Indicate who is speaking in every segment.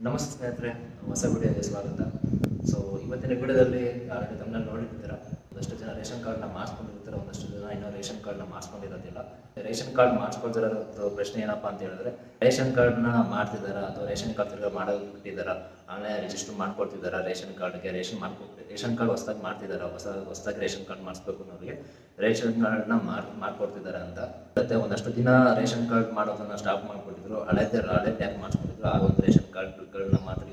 Speaker 1: ನಮಸ್ತೆ ಸ್ನೇಹಿತರೆ, ಹೊಸ ವಿಡಿಯೋಗೆ ಸ್ವಾಗತ. ಸೊ ಇವತ್ತಿನ ವಿಡಿಯೋದಲ್ಲಿ ಆಲ್ರೆಡಿ ತಮ್ಮಲ್ಲಿ ನೋಡಿರ್ತೀರ, ಒಂದಷ್ಟು ಜನ ರೇಷನ್ ಕಾರ್ಡ್ನ ಮಾಡಿಸ್ಕೊಂಡಿರ್ತಾರೆ, ಒಂದಷ್ಟು ಜನ ಇನ್ನೂ ರೇಷನ್ ಕಾರ್ಡ್ನ ಮಾಡಿಸ್ಕೊಂಡಿರೋದಿಲ್ಲ. ರೇಷನ್ ಕಾರ್ಡ್ ಮಾಡಿಸ್ಕೊಳ್ತಿರೋದು ಪ್ರಶ್ನೆ ಏನಪ್ಪ ಅಂತ ಹೇಳಿದ್ರೆ, ರೇಷನ್ ಕಾರ್ಡ್ನ ಮಾಡ್ತಿದ್ದಾರಾ ಅಥವಾ ರೇಷನ್ ಕಾರ್ಡ್ ತಿರ್ಗಾ ಮಾಡೋದು ಬಿಟ್ಟಿದ್ದಾರಾ, ಆನ್ಲೈನ್ ರಿಜಿಸ್ಟರ್ ಮಾಡ್ಕೊಡ್ತಿದ್ದಾರಾ, ರೇಷನ್ ಕಾರ್ಡ್ಗೆ ರೇಷನ್ ಕಾರ್ಡ್ ಹೊಸದಾಗಿ ಮಾಡ್ತಿದ್ದಾರಾ, ಹೊಸದಾಗಿ ರೇಷನ್ ಕಾರ್ಡ್ ಮಾಡಿಸ್ಬೇಕು ಅನ್ನೋರಿಗೆ ರೇಷನ್ ಕಾರ್ಡ್ನ ಮಾಡ್ಕೊಡ್ತಿದ್ದಾರೆ ಅಂತ. ಮತ್ತೆ ಒಂದಷ್ಟು ದಿನ ರೇಷನ್ ಕಾರ್ಡ್ ಮಾಡೋದನ್ನ ಸ್ಟಾಪ್ ಮಾಡಿಕೊಟ್ಟಿದ್ರು, ಹಳೆ ಟ್ಯಾಗ್ ಮಾಡಿಸ್ಕೊಂಡಿದ್ರು. ಆ ಒಂದು ರೇಷನ್ ಕಾರ್ಡ್ಗಳನ್ನ ಮಾತ್ರ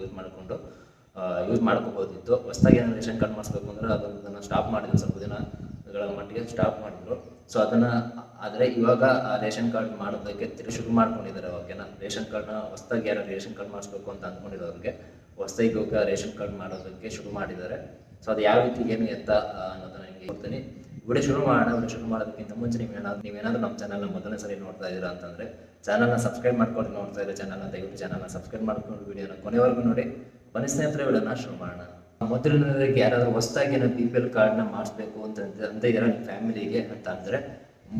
Speaker 1: ಯೂಸ್ ಮಾಡ್ಕೋಬೋದಿತ್ತು. ಹೊಸದಾಗಿ ಏನೋ ರೇಷನ್ ಕಾರ್ಡ್ ಮಾಡಿಸ್ಬೇಕು ಅಂದ್ರೆ ಅದನ್ನು ಸ್ಟಾಪ್ ಮಾಡಿದ್ರು, ಸ್ವಲ್ಪ ದಿನಗಳ ಮಟ್ಟಿಗೆ ಸ್ಟಾಪ್ ಮಾಡಿದ್ರು. ಸೊ ಆದರೆ ಇವಾಗ ಆ ರೇಷನ್ ಕಾರ್ಡ್ ಮಾಡೋದಕ್ಕೆ ಶುರು ಮಾಡ್ಕೊಂಡಿದ್ದಾರೆ. ಓಕೆನಾ, ರೇಷನ್ ಕಾರ್ಡ್ನ ಹೊಸದಾಗಿ ಯಾರು ರೇಷನ್ ಕಾರ್ಡ್ ಮಾಡಿಸ್ಬೇಕು ಅಂತ ಅಂದ್ಕೊಂಡಿರೋರಿಗೆ ಹೊಸದಾಗಿ ರೇಷನ್ ಕಾರ್ಡ್ ಮಾಡೋದಕ್ಕೆ ಶುರು ಮಾಡಿದ್ದಾರೆ. ಸೊ ಅದು ಯಾವ ರೀತಿ ಏನು ಎತ್ತ ಅನ್ನೋದನ್ನ ನಿಮಗೆ ಕೊಡ್ತೀನಿ. ವಿಡಿಯೋ ಶುರು ಮಾಡೋದಕ್ಕಿಂತ ಮುಂಚೆ ನೀವೇನಾದ್ರೂ ನಮ್ಮ ಚಾನಲ್ನ ಮೊದಲನೇ ಸರಿ ನೋಡ್ತಾ ಇದ್ದೀರಾ ಅಂತಂದರೆ ಚಾನಲ್ನ ಸಬ್ಸ್ಕ್ರೈಬ್ ಮಾಡ್ಕೊಂಡು ನೋಡ್ತಾ ಇರೋ ದಯವಿಟ್ಟು ಚಾನಲ್ನ ಸಬ್ಸ್ಕ್ರೈಬ್ ಮಾಡ್ಕೊಂಡು ವಿಡಿಯೋನ ಕೊನೆವರೆಗೂ ನೋಡಿ. ಬನ್ನಿ ಸ್ನೇಹಿತರೆ, ವಿಡಿಯೋನ ಶುರು ಮಾಡೋಣ. ಮೊದಲನೇದಾಗಿ ಯಾರಾದರೂ ಹೊಸದಾಗಿ BPL ಕಾರ್ಡ್ನ ಮಾಡಿಸ್ಬೇಕು ಅಂತ ಇದ್ದೀರಾ ನಿಮ್ಮ ಫ್ಯಾಮಿಲಿಗೆ ಅಂತ ಅಂದರೆ,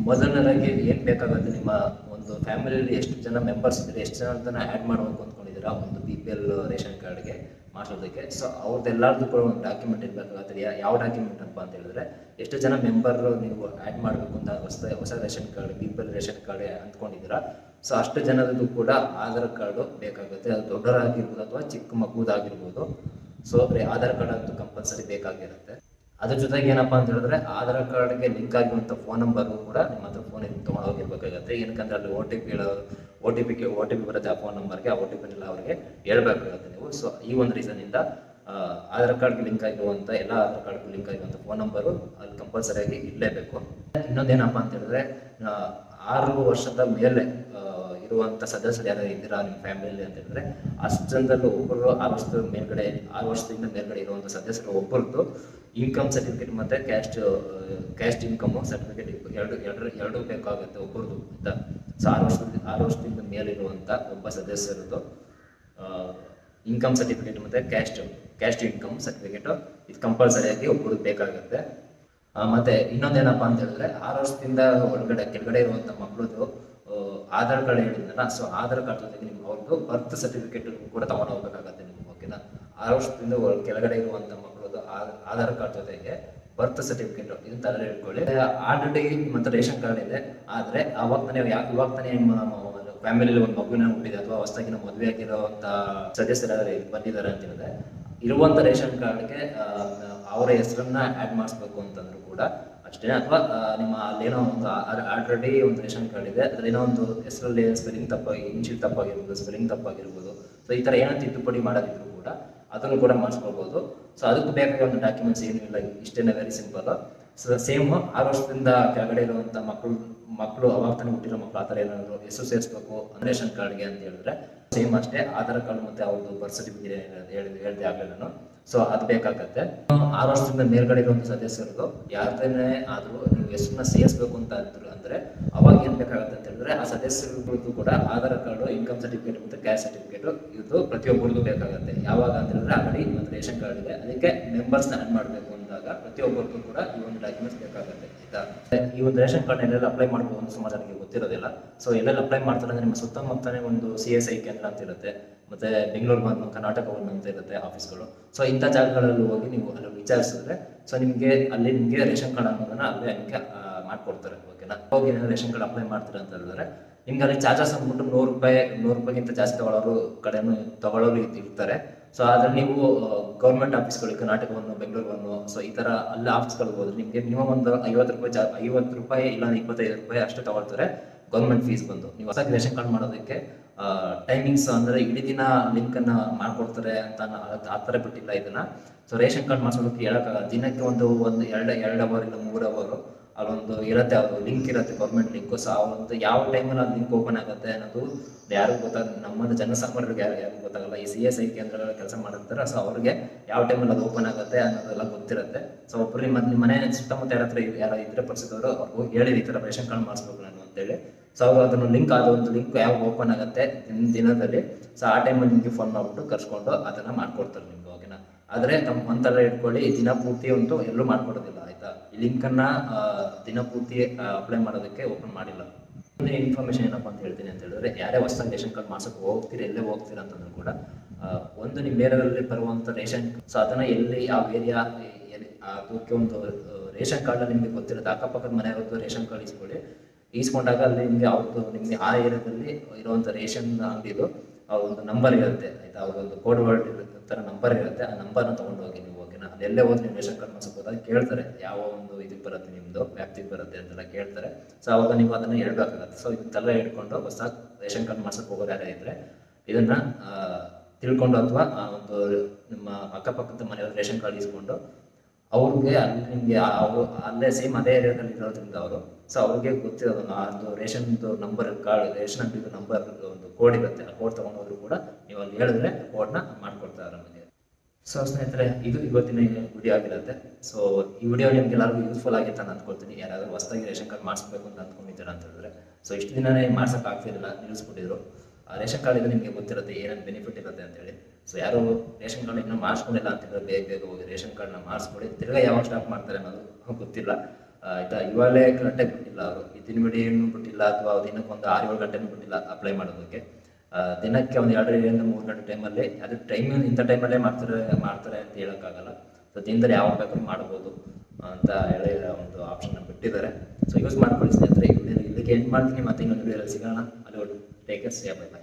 Speaker 1: ಮೊದಲನೇದಾಗಿ ಏನು ಬೇಕಾಗುತ್ತೆ, ನಿಮ್ಮ ಒಂದು ಫ್ಯಾಮಿಲಿಯಲ್ಲಿ ಎಷ್ಟು ಜನ ಮೆಂಬರ್ಸ್ ಇದ್ದಾರೆ, ಎಷ್ಟು ಜನ ಅಂತ ಆ್ಯಡ್ ಮಾಡಬೇಕು ಅಂದ್ಕೊಂಡಿದ್ದೀರಾ ಒಂದು BPL ರೇಷನ್ ಕಾರ್ಡ್ಗೆ ಮಾಡಿಸೋದಕ್ಕೆ. ಸೊ ಅವ್ರದ್ದೆಲ್ಲರದ್ದು ಕೂಡ ಒಂದು ಡಾಕ್ಯುಮೆಂಟ್ ಇರಬೇಕಾಗುತ್ತೆ. ಯಾವ ಡಾಕ್ಯುಮೆಂಟ್ ಅಂತ ಹೇಳಿದ್ರೆ, ಎಷ್ಟು ಜನ ಮೆಂಬರ್ ನೀವು ಆ್ಯಡ್ ಮಾಡಬೇಕು ಅಂತ ಹೊಸ ration card BPL ration card ಅಂದ್ಕೊಂಡಿದ್ದೀರಾ. ಸೊ ಅಷ್ಟು ಜನರದ್ದು ಕೂಡ ಆಧಾರ್ ಕಾರ್ಡು ಬೇಕಾಗುತ್ತೆ. ಅದು ದೊಡ್ಡವರಾಗಿರ್ಬೋದು ಅಥವಾ ಚಿಕ್ಕ ಮಗುದಾಗಿರ್ಬೋದು. ಸೊ ಆಧಾರ್ ಕಾರ್ಡ್ ಅಂತೂ ಕಂಪಲ್ಸರಿ ಬೇಕಾಗಿರುತ್ತೆ. ಅದ್ರ ಜೊತೆಗೆ ಏನಪ್ಪ ಅಂತ ಹೇಳಿದ್ರೆ, ಆಧಾರ್ ಕಾರ್ಡ್ಗೆ ಲಿಂಕ್ ಆಗಿರುವಂಥ ಫೋನ್ ನಂಬರು ಕೂಡ ನಿಮ್ಮ ಹತ್ರ ಫೋನ್ ತೊಗೊಂಡು ಹೋಗಿರ್ಬೇಕಾಗುತ್ತೆ. ಏನಕ್ಕಂದ್ರೆ ಅಲ್ಲಿ ಒ ಟಿ ಪಿ ಬರುತ್ತೆ ಆ ಫೋನ್ ನಂಬರ್ಗೆ. ಆ OTP ಅವ್ರಿಗೆ ಹೇಳ್ಬೇಕಾಗುತ್ತೆ ನೀವು. ಸೊ ಈ ಒಂದು ರೀಸನ್ನಿಂದ ಆಧಾರ್ ಕಾರ್ಡ್ಗೆ ಲಿಂಕ್ ಆಗಿರುವಂಥ ಎಲ್ಲ ಆಧಾರ್ ಕಾರ್ಡ್ಗೆ ಲಿಂಕ್ ಆಗಿರುವಂಥ ಫೋನ್ ನಂಬರು ಅಲ್ಲಿ ಕಂಪಲ್ಸರಿಯಾಗಿ ಇರಲೇಬೇಕು. ಇನ್ನೊಂದೇನಪ್ಪ ಅಂತ ಹೇಳಿದ್ರೆ, 6 ವರ್ಷದ ಮೇಲೆ ಇರುವಂಥ ಸದಸ್ಯರು ಯಾರು ಇದ್ದೀರಾ ನಿಮ್ಮ ಫ್ಯಾಮಿಲಿಯಲ್ಲಿ ಅಂತ ಹೇಳಿದ್ರೆ, ಅಷ್ಟು ಜನದಲ್ಲಿ ಒಬ್ಬರು 6 ವರ್ಷದಿಂದ ಮೇಲ್ಗಡೆ ಇರುವಂಥ ಸದಸ್ಯರು ಒಬ್ಬರದ್ದು ಇನ್ಕಮ್ ಸರ್ಟಿಫಿಕೇಟ್ ಮತ್ತು ಕ್ಯಾಸ್ಟ್ ಇನ್ಕಮ್ ಸರ್ಟಿಫಿಕೇಟ್ ಎರಡು ಬೇಕಾಗುತ್ತೆ ಒಬ್ಬರದ್ದು ಅಂತ. ಸೊ 6 ವರ್ಷದಿಂದ ಮೇಲಿರುವಂಥ ಒಬ್ಬ ಸದಸ್ಯರದ್ದು ಇನ್ಕಮ್ ಸರ್ಟಿಫಿಕೇಟ್ ಮತ್ತು ಕ್ಯಾಸ್ಟ್ ಇನ್ಕಮ್ ಸರ್ಟಿಫಿಕೇಟು ಇದು ಕಂಪಲ್ಸರಿಯಾಗಿ ಒಬ್ಬರದ್ದು ಬೇಕಾಗುತ್ತೆ. ಮತ್ತು ಇನ್ನೊಂದೇನಪ್ಪ ಅಂತ ಹೇಳಿದ್ರೆ, 6 ವರ್ಷದಿಂದ ಕೆಳಗಡೆ ಇರುವಂಥ ಮಕ್ಕಳದು ಆಧಾರ್ ಕಾರ್ಡ್ ಹೇಳಿದ್ನಲ್ಲ. ಸೊ ಆಧಾರ್ ಕಾರ್ಡ್ ಜೊತೆಗೆ ನಿಮ್ಮ ಅವ್ರದ್ದು ಬರ್ತ್ ಸರ್ಟಿಫಿಕೇಟ್ ಕೂಡ ತಗೊಂಡು ಹೋಗ್ಬೇಕಾಗತ್ತೆ ನಿಮ್ಗೆ. ಓಕೆನಾ, 6 ವರ್ಷದಿಂದ ಕೆಳಗಡೆ ಇರುವಂಥ ಮಕ್ಕಳದು ಆಧಾರ್ ಕಾರ್ಡ್ ಜೊತೆಗೆ ಬರ್ತ್ ಸರ್ಟಿಫಿಕೇಟ್ ಇದನ್ನ ತಲೆ ಇಟ್ಕೊಳ್ಳಿ. ಆಲ್ರೆಡಿ ಮತ್ತು ರೇಷನ್ ಕಾರ್ಡ್ ಇದೆ, ಆದರೆ ಇವಾಗ ತಾನೇ ಫ್ಯಾಮಿಲಿಯಲ್ಲಿ ಒಂದು ಮಗುವಿನ ಹುಟ್ಟಿದೆ ಅಥವಾ ಹೊಸದಾಗಿ ಮದುವೆ ಆಗಿರೋಂಥ ಸದಸ್ಯರು ಬಂದಿದ್ದಾರೆ ಅಂತ ಹೇಳಿದ್ರೆ, ಇರುವಂಥ ರೇಷನ್ ಕಾರ್ಡ್ಗೆ ಅವರ ಹೆಸರನ್ನ ಆ್ಯಡ್ ಮಾಡಿಸ್ಬೇಕು ಅಂತಂದ್ರು ಕೂಡ ಅಷ್ಟೇ. ಅಥವಾ ನಿಮ್ಮ ಅಲ್ಲೇನೋ ಒಂದು ಆಲ್ರೆಡಿ ಒಂದು ರೇಷನ್ ಕಾರ್ಡ್ ಇದೆ, ಅದರೇನೋ ಒಂದು ಹೆಸರಲ್ಲಿ ಸ್ಪೆಲ್ಲಿಂಗ್ ತಪ್ಪಾಗಿರ್ಬೋದು, ಸ್ಪೆಲ್ಲಿಂಗ್ ತಪ್ಪಾಗಿರ್ಬೋದು. ಸೊ ಈ ಥರ ಏನೋ ತಿದ್ದುಪಡಿ ಮಾಡೋದಿದ್ರು ಕೂಡ ಅದನ್ನು ಕೂಡ ಮಾಡಿಸ್ಕೊಳ್ಬೋದು. ಸೊ ಅದಕ್ಕೆ ಬೇಕಾಗಿ ಒಂದು ಡಾಕ್ಯುಮೆಂಟ್ಸ್ ಏನೂ ಇಲ್ಲ, ಇಷ್ಟೇನೆ ವೆರಿ ಸಿಂಪಲ್. ಸೊ ಸೇಮ್ 6 ವರ್ಷದಿಂದ ಕೆಳಗಡೆ ಇರುವಂಥ ಮಕ್ಕಳು ಅವಾಗ ತಾನೇ ಹುಟ್ಟಿರೋ ಮಕ್ಕಳು ಆ ಥರ ಏನಾದರೂ ಹೆಸರು ಸೇರಿಸ್ಬೇಕು ರೇಷನ್ ಕಾರ್ಡ್ಗೆ ಅಂತ ಹೇಳಿದ್ರೆ ಸೇಮ್ ಅಷ್ಟೇ. ಆಧಾರ್ ಕಾರ್ಡ್ ಮತ್ತು ಅವ್ರದ್ದು ಬರ್ತ್ ಸರ್ಟಿಫಿಕೇಟ್ ಹೇಳಿದೆ ಆಗಲೇ ನಾನು. ಸೊ ಅದು ಬೇಕಾಗತ್ತೆ. 6 ವರ್ಷದಿಂದ ಮೇಲ್ಗಡೆ ಇರುವಂಥ ಸದಸ್ಯರದು ಯಾರದೇ ಆದರೂ ನೀವು ಹೆಸರನ್ನ ಸೇರಿಸ್ಬೇಕು ಅಂತ ಅಂದರೆ ಅವಾಗ ಏನು ಬೇಕಾಗುತ್ತೆ ಅಂತ ಹೇಳಿದ್ರೆ, ಆ ಸದಸ್ಯರದ್ದು ಕೂಡ ಆಧಾರ್ ಕಾರ್ಡು, ಇನ್ಕಮ್ ಸರ್ಟಿಫಿಕೇಟ್ ಮತ್ತು ಕ್ಯಾಸ್ಟ್ ಸರ್ಟಿಫಿಕೇಟ್ ಇದು ಪ್ರತಿಯೊಬ್ಬರಿಗೂ ಬೇಕಾಗುತ್ತೆ. ಯಾವಾಗ ಅಂತ ಹೇಳಿದ್ರೆ, ಆಲ್ರೆಡಿ ಮತ್ತು ರೇಷನ್ ಕಾರ್ಡ್ ಇದೆ, ಅದಕ್ಕೆ ಮೆಂಬರ್ಸ್ನ ಆ್ಯಡ್ ಮಾಡಬೇಕು ಅಂದಾಗ ಪ್ರತಿಯೊಬ್ಬರಿಗೂ ಕೂಡ ಈ ಒಂದು ಡಾಕ್ಯುಮೆಂಟ್ಸ್ ಬೇಕಾಗುತ್ತೆ. ಈ ಒಂದು ರೇಷನ್ ಕಾರ್ಡ್ ಎಲ್ಲೆಲ್ಲ ಅಪ್ಲೈ ಮಾಡ್ಬೋದು ಅಂತ ಸುಮಾರು ಜನರಿಗೆ ಗೊತ್ತಿರೋದಿಲ್ಲ. ಸೊ ಎಲ್ಲೆಲ್ಲ ಅಪ್ಲೈ ಮಾಡ್ತಾರೆ ಅಂದರೆ, ನಿಮ್ಮ ಸುತ್ತಮುತ್ತಲೇ ಒಂದು CSI ಕೇಂದ್ರ ಅಂತ ಇರುತ್ತೆ, ಮತ್ತು ಬೆಂಗಳೂರು ಬಂದು ಕರ್ನಾಟಕ ಒಂದು ಅಂತ ಇರುತ್ತೆ ಆಫೀಸ್ಗಳು. ಸೊ ಇಂಥ ಜಾಗಗಳಲ್ಲಿ ಹೋಗಿ ನೀವು ಅಲ್ಲಿ ವಿಚಾರಿಸಿದ್ರೆ, ಸೊ ನಿಮಗೆ ರೇಷನ್ ಕಾರ್ಡ್ ಅನ್ನೋದನ್ನ ಅಲ್ಲೇ ನಿಮಗೆ ಮಾಡಿಕೊಡ್ತಾರೆ. ಓಕೆನಾ, ಹೋಗಿ ರೇಷನ್ ಕಾರ್ಡ್ ಅಪ್ಲೈ ಮಾಡ್ತೀರಾ ಅಂತ ಹೇಳಿದ್ರೆ ನಿಮ್ಗೆ ಅಲ್ಲಿ ಚಾರ್ಜಸ್ ಅಂದ್ಬಿಟ್ಟು 100 ರೂಪಾಯಿಗಿಂತ ಜಾಸ್ತಿ ತಗೊಳ್ಳೋರು ಇರ್ತಾರೆ. ಸೊ ಆದರೆ ನೀವು ಗೌರ್ಮೆಂಟ್ ಆಫೀಸ್ಗಳು ಕರ್ನಾಟಕವನ್ನು, ಬೆಂಗಳೂರನ್ನು, ಸೊ ಈ ಥರ ಅಲ್ಲಿ ಆಫೀಸ್ಗಳಿಗೆ ಹೋದ್ರೆ ನಿಮಗೆ ಮಿನಿಮಮ್ ಒಂದು 50 ರೂಪಾಯಿ ಇಲ್ಲ 25 ರೂಪಾಯಿ ಅಷ್ಟು ತಗೊಳ್ತಾರೆ ಗೌರ್ಮೆಂಟ್ ಫೀಸ್ ಬಂದು. ನೀವು ಹೊಸದಾಗಿ ರೇಷನ್ ಕಾರ್ಡ್ ಮಾಡೋದಕ್ಕೆ ಟೈಮಿಂಗ್ಸ್ ಅಂದರೆ ಇಡೀ ದಿನ ಲಿಂಕನ್ನು ಮಾಡಿಕೊಡ್ತಾರೆ ಅಂತ ಆ ಥರ ಬಿಟ್ಟಿಲ್ಲ ಇದನ್ನು. ಸೊ ರೇಷನ್ ಕಾರ್ಡ್ ಮಾಡಿಸೋದಕ್ಕೆ ಹೇಳೋಕ್ಕಾಗಲ್ಲ, ದಿನಕ್ಕೆ ಒಂದು 2 ಅವರ್ ಇಲ್ಲ 3 ಅವರ್ ಅಲ್ಲೊಂದು ಇರುತ್ತೆ, ಅದು ಲಿಂಕ್ ಇರುತ್ತೆ, ಗೌರ್ಮೆಂಟ್ ಲಿಂಕು. ಸೊ ಒಂದು ಯಾವ ಟೈಮಲ್ಲಿ ಅದು ಲಿಂಕ್ ಓಪನ್ ಆಗುತ್ತೆ ಅನ್ನೋದು ಯಾರಿಗೂ ಗೊತ್ತಾಗ, ನಮ್ಮದು ಜನಸಾಮಾನ್ಯರಿಗೆ ಯಾರಿಗೂ ಗೊತ್ತಾಗಲ್ಲ. ಈ CSI ಕೇಂದ್ರಗಳ ಕೆಲಸ ಮಾಡಿರ್ತಾರೆ, ಸೊ ಅವ್ರಿಗೆ ಯಾವ ಟೈಮಲ್ಲಿ ಅದು ಓಪನ್ ಆಗುತ್ತೆ ಅನ್ನೋದೆಲ್ಲ ಗೊತ್ತಿರುತ್ತೆ. ಸೊ ಒಬ್ಬರು ನಿಮ್ಮ ಮನೆ ಸುತ್ತಮುತ್ತ ಯಾರು ಇದ್ರೆ ಪರಿಸ್ಥಿತಿಯವರು ಅವ್ರಿಗೂ ಹೇಳಿ ಈ ಥರ ರೇಷನ್ ಕಾರ್ಡ್ ಮಾಡಿಸ್ಬೇಕು ನಾನು ಅಂತೇಳಿ. ಸೊ ಅವರು ಅದನ್ನು ಒಂದು ಲಿಂಕ್ ಯಾವಾಗ ಓಪನ್ ಆಗುತ್ತೆ ದಿನದಲ್ಲಿ, ಸೊ ಆ ಟೈಮಲ್ಲಿ ನಿಮಗೆ ಫೋನ್ ಮಾಡಿಬಿಟ್ಟು ಕರ್ಸ್ಕೊಂಡು ಅದನ್ನು ಮಾಡ್ಕೊಡ್ತಾರೆ ನಿಮ್ಗೆ. ಓಕೆನಾ, ಆದರೆ ಒಂಥರ ಇಟ್ಕೊಳ್ಳಿ, ದಿನಪೂರ್ತಿ ಅಂತೂ ಎಲ್ಲೂ ಮಾಡ್ಕೊಡೋದಿಲ್ಲ ಆಯಿತಾ. ಈ ಲಿಂಕನ್ನು ದಿನಪೂರ್ತಿ ಅಪ್ಲೈ ಮಾಡೋದಕ್ಕೆ ಓಪನ್ ಮಾಡಿಲ್ಲ. ಇನ್ಫಾರ್ಮೇಷನ್ ಏನಪ್ಪ ಅಂತ ಹೇಳ್ತೀನಿ ಅಂತ ಹೇಳಿದ್ರೆ, ಯಾರೇ ಹೊಸದಾಗಿ ರೇಷನ್ ಕಾರ್ಡ್ ಮಾಡ್ಸೋಕೆ ಎಲ್ಲೇ ಹೋಗ್ತೀರಾ ಅಂತಂದ್ರೂ ಕೂಡ ಒಂದು ನಿಮ್ಮ ಏರಿಯಾದಲ್ಲಿ ಬರುವಂಥ ರೇಷನ್, ಸೊ ಅದನ್ನು ಎಲ್ಲಿ ಯಾವ ಏರಿಯಾ ಅದಕ್ಕೆ ಒಂದು ರೇಷನ್ ಕಾರ್ಡ್ ನಿಮಗೆ ಗೊತ್ತಿರುತ್ತೆ. ಅಕ್ಕಪಕ್ಕದ ಮನೆಯವ್ರದ್ದು ರೇಷನ್ ಕಾರ್ಡ್ ಈಸ್ಕೊಂಡಾಗ ಅಲ್ಲಿ ನಿಮಗೆ ಅವ್ರದ್ದು ನಿಮಗೆ ಆ ಏರಿಯಾದಲ್ಲಿ ಇರುವಂಥ ರೇಷನ್ ಅಂಗಡಿದು ಒಂದು ನಂಬರ್ ಇರುತ್ತೆ ಆಯಿತಾ, ಅವ್ರದ್ದು ಕೋಡ್ ವರ್ಡ್ ಥರ ನಂಬರ್ ಇರುತ್ತೆ. ಆ ನಂಬರ್ನ ತೊಗೊಂಡು ಹೋಗಿ ನೀವು, ಓಕೆನಾ. ಅಲ್ಲಿ ಎಲ್ಲೇ ಹೋಗಿ ನೀವು ರೇಷನ್ ಕಾರ್ಡ್ ಮಾಡಿಸ್ಬೋದು. ಅದು ಕೇಳ್ತಾರೆ ಯಾವ ಒಂದು ಇದಕ್ಕೆ ಬರುತ್ತೆ, ನಿಮ್ಮದು ವ್ಯಾಪ್ತಿಗೆ ಬರುತ್ತೆ ಅಂತೆಲ್ಲ ಕೇಳ್ತಾರೆ. ಸೊ ಅವಾಗ ನೀವು ಅದನ್ನು ಹೇಳ್ಬೇಕಾಗತ್ತೆ. ಸೊ ಇದನ್ನೆಲ್ಲ ಹೇಳ್ಕೊಂಡು ಹೊಸದಾಗಿ ರೇಷನ್ ಕಾರ್ಡ್ ಮಾಡ್ಸೋಕೆ ಹೋಗೋರು ಯಾರೇ ಇದ್ದರೆ ಇದನ್ನು ತಿಳ್ಕೊಂಡು, ಅಥವಾ ಒಂದು ನಿಮ್ಮ ಅಕ್ಕಪಕ್ಕದ ಮನೆಯವ್ರ ರೇಷನ್ ಕಾರ್ಡ್ ಇಸ್ಕೊಂಡು ಅವ್ರಿಗೆ ಅಲ್ಲಿ ನಿಮಗೆ ಅವರು ಅಲ್ಲೇ ಸೇಮ್ ಅದೇ ಏರಿಯಾದಲ್ಲಿ ಇರೋದ್ರಿಂದ ಅವರು, ಸೊ ಅವ್ರಿಗೆ ಗೊತ್ತಿರೋದು ಅದು ರೇಷನ್ದು ನಂಬರ್ ಕಾರ್ಡ್, ರೇಷನ್ ಅಂಗಡಿದು ನಂಬರ್ ಒಂದು ಕೋಡ್ ಇರುತ್ತೆ. ಆ ಕೋಡ್ ತೊಗೊಂಡೋದ್ರು ಕೂಡ ನೀವು ಅಲ್ಲಿ ಹೇಳಿದ್ರೆ ಕೋಡ್ನ ಮಾಡ್ಕೊಡ್ತಾರೆ ನಮಗೆ. ಸೊ ಸ್ನೇಹಿತರೆ, ಇದು ಇವತ್ತಿನ ವಿಡಿಯೋ ಆಗಿರುತ್ತೆ. ಸೊ ಈ ವಿಡಿಯೋ ನಿಮ್ಗೆ ಎಲ್ಲರಿಗೂ ಯೂಸ್ಫುಲ್ ಆಗಿತ್ತು ಅಂತ ಅಂದ್ಕೊಳ್ತೀನಿ. ಯಾರಾದರೂ ಹೊಸದಾಗಿ ರೇಷನ್ ಕಾರ್ಡ್ ಮಾಡಿಸ್ಬೇಕು ಅಂತ ಅಂದ್ಕೊಂಡಿದ್ದೀರಾ ಅಂತ ಹೇಳಿದ್ರೆ, ಸೊ ಇಷ್ಟು ದಿನನೇ ಮಾಡ್ಸೋಕ್ಕಾಗ್ತಿರಲಿಲ್ಲ, ನಿಲ್ಲಿಸ್ಬಿಟ್ಟಿದ್ರು. ಆ ರೇಷನ್ ಕಾರ್ಡಿಂದ ನಿಮಗೆ ಗೊತ್ತಿರುತ್ತೆ ಏನೇನು ಬೆನಿಫಿಟ್ ಇರುತ್ತೆ ಅಂತೇಳಿ. ಸೊ ಯಾರು ರೇಷನ್ ಕಾರ್ಡ್ ಇನ್ನೂ ಮಾಡಿಸ್ಕೊಂಡಿಲ್ಲ ಅಂತಂದರೆ ಬೇಗ ಹೋಗಿ ರೇಷನ್ ಕಾರ್ಡ್ನ ಮಾಡಿಸ್ಕೊಳ್ಳಿ. ತಿರ್ಗಾ ಯಾವಾಗ ಸ್ಟಾಪ್ ಮಾಡ್ತಾರೆ ಅನ್ನೋದು ಗೊತ್ತಿಲ್ಲ ಆಯಿತಾ. ಇವಾಗಲೇ ಕರೆಕ್ಟಾಗಿ ಬಿಟ್ಟಿಲ್ಲ ಅವರು, ದಿನ ಬಿಡಿನೂ ಬಿಟ್ಟಿಲ್ಲ, ಅಥವಾ ದಿನಕ್ಕೊಂದು 6-7 ಗಂಟೆನೂ ಬಿಟ್ಟಿಲ್ಲ ಅಪ್ಲೈ ಮಾಡೋದಕ್ಕೆ. ದಿನಕ್ಕೆ ಒಂದು 2-3 ಗಂಟೆ ಟೈಮಲ್ಲಿ, ಅದು ಇಂಥ ಟೈಮಲ್ಲೇ ಮಾಡ್ತಾರೆ ಅಂತ ಹೇಳೋಕ್ಕಾಗಲ್ಲ. ಸೊ ದಿನದಲ್ಲಿ ಯಾವಾಗ ಬೇಕಾದ್ರೂ ಮಾಡ್ಬೋದು ಅಂತ ಹೇಳಿ ಒಂದು ಆಪ್ಷನ್ನ ಬಿಟ್ಟಿದ್ದಾರೆ. ಸೊ ಯೂಸ್ ಮಾಡ್ಕೊಳ್ಳಿ ಸ್ನೇಹಿತರೆ. ಇಲ್ಲಿಗೆ ಎಂಡ್ ಮಾಡ್ತೀನಿ, ಮತ್ತೆ ಇನ್ನೊಂದು ವಿಡಿಯೋದಲ್ಲಿ ಸಿಗೋಣ. ಅಲ್ಲಿ ಟೇಕ್ ಕೇರ್, ಬೈ ಬೈ.